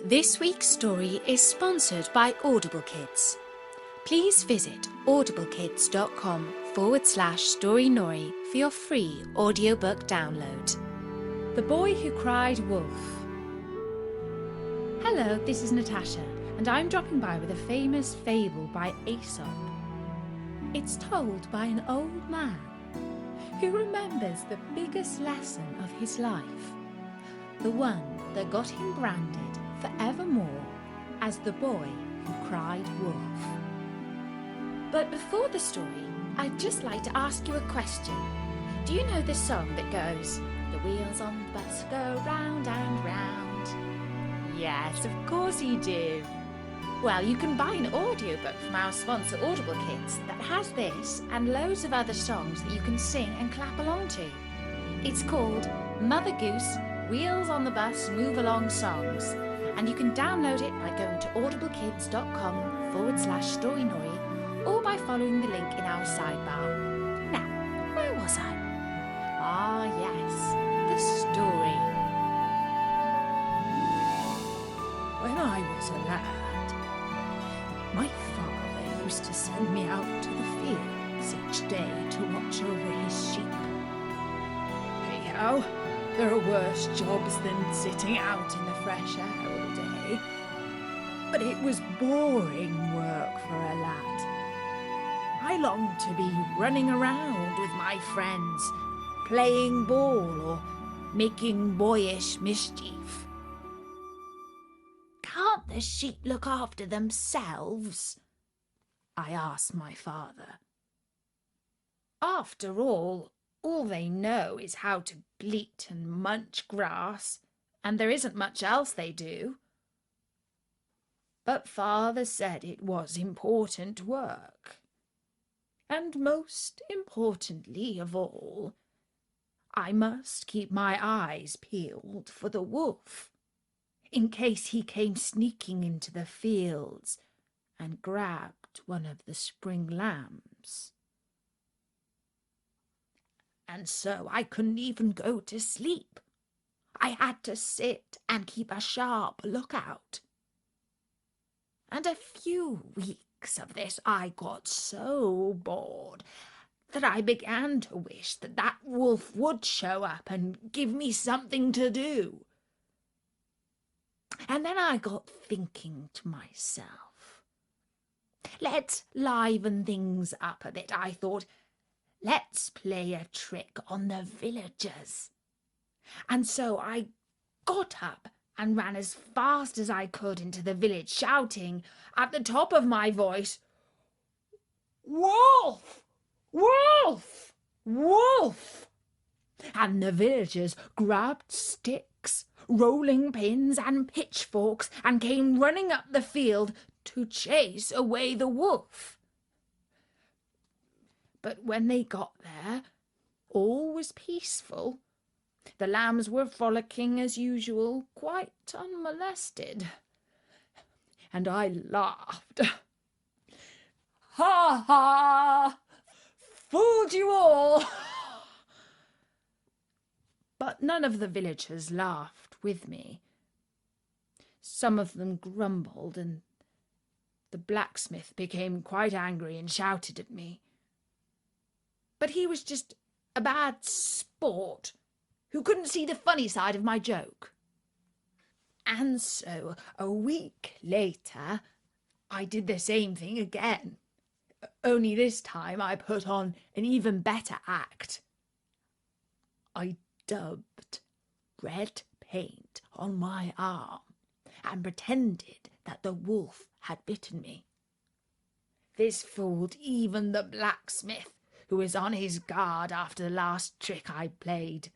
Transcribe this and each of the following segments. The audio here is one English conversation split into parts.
This week's story is sponsored by Audible Kids. Please visit audiblekids.com/storynori for your free audiobook download. The Boy Who Cried Wolf. Hello, this is Natasha, and I'm dropping by with a famous fable by Aesop. It's told by an old man who remembers the biggest lesson of his life, the one that got him branded forevermore as the boy who cried wolf. But before the story, I'd just like to ask you a question. Do you know the song that goes, "The wheels on the bus go round and round"? Yes, of course you do. Well, you can buy an audiobook from our sponsor Audible Kids that has this and loads of other songs that you can sing and clap along to. It's called Mother Goose Wheels on the Bus Move Along Songs, and you can download it by going to audiblekids.com/storynori or by following the link in our sidebar. Now, where was I? Ah, yes, the story. When I was a lad, my father used to send me out to the fields each day to watch over his sheep. Anyhow, there are worse jobs than sitting out in the fresh air all day. But it was boring work for a lad. I longed to be running around with my friends, playing ball or making boyish mischief. "Can't the sheep look after themselves?" I asked my father. "After all they know is how to bleat and munch grass, and there isn't much else they do." But father said it was important work. And most importantly of all, I must keep my eyes peeled for the wolf, in case he came sneaking into the fields and grabbed one of the spring lambs. And so I couldn't even go to sleep. I had to sit and keep a sharp lookout. And a few weeks of this I got so bored that I began to wish that wolf would show up and give me something to do. And then I got thinking to myself, let's liven things up a bit. I thought, let's play a trick on the villagers. And so I got up and ran as fast as I could into the village, shouting at the top of my voice, "Wolf! Wolf! Wolf!" And the villagers grabbed sticks, rolling pins and pitchforks and came running up the field to chase away the wolf. But when they got there, all was peaceful. The lambs were frolicking as usual, quite unmolested. And I laughed. "Ha ha! Fooled you all!" But none of the villagers laughed with me. Some of them grumbled, and the blacksmith became quite angry and shouted at me. But he was just a bad sport who couldn't see the funny side of my joke. And so a week later, I did the same thing again. Only this time I put on an even better act. I dubbed red paint on my arm and pretended that the wolf had bitten me. This fooled even the blacksmith, who was on his guard after the last trick I played.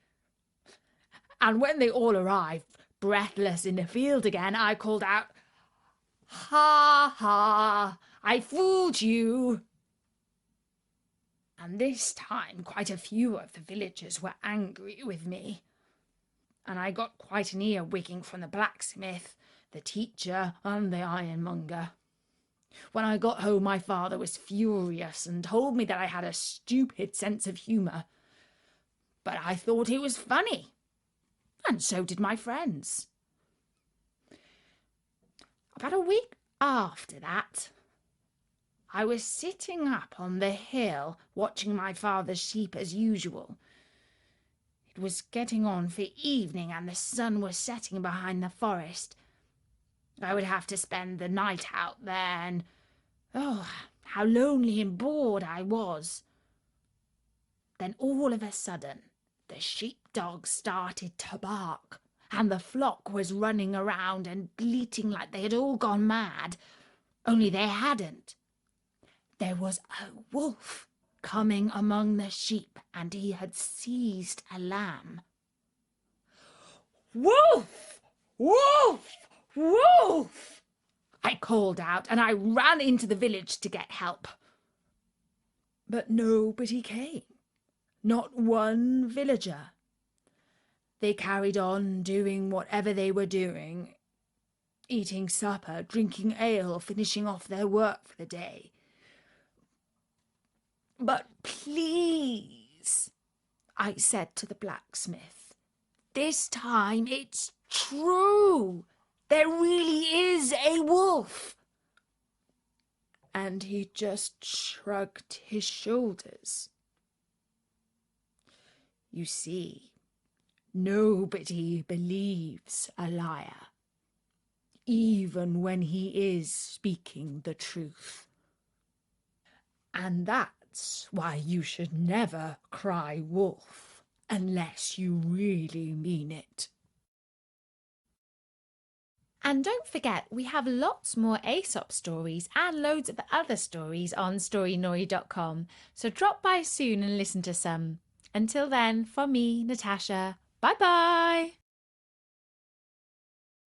And when they all arrived, breathless in the field again, I called out, "Ha ha! I fooled you!" And this time quite a few of the villagers were angry with me. And I got quite an ear-wigging from the blacksmith, the teacher, and the ironmonger. When I got home, my father was furious and told me that I had a stupid sense of humour. But I thought it was funny, and so did my friends. About a week after that, I was sitting up on the hill watching my father's sheep as usual. It was getting on for evening and the sun was setting behind the forest. I would have to spend the night out there, and oh, how lonely and bored I was. Then all of a sudden, the sheepdogs started to bark, and the flock was running around and bleating like they had all gone mad, only they hadn't. There was a wolf coming among the sheep, and he had seized a lamb. "Wolf! Wolf! Wolf!" I called out, and I ran into the village to get help. But nobody came. Not one villager. They carried on doing whatever they were doing, eating supper, drinking ale, finishing off their work for the day. "But please," I said to the blacksmith, "this time it's true. There really is a wolf." And he just shrugged his shoulders. You see, nobody believes a liar, even when he is speaking the truth. And that's why you should never cry wolf unless you really mean it. And don't forget, we have lots more Aesop stories and loads of other stories on storynori.com, so drop by soon and listen to some. Until then, from me, Natasha, bye-bye!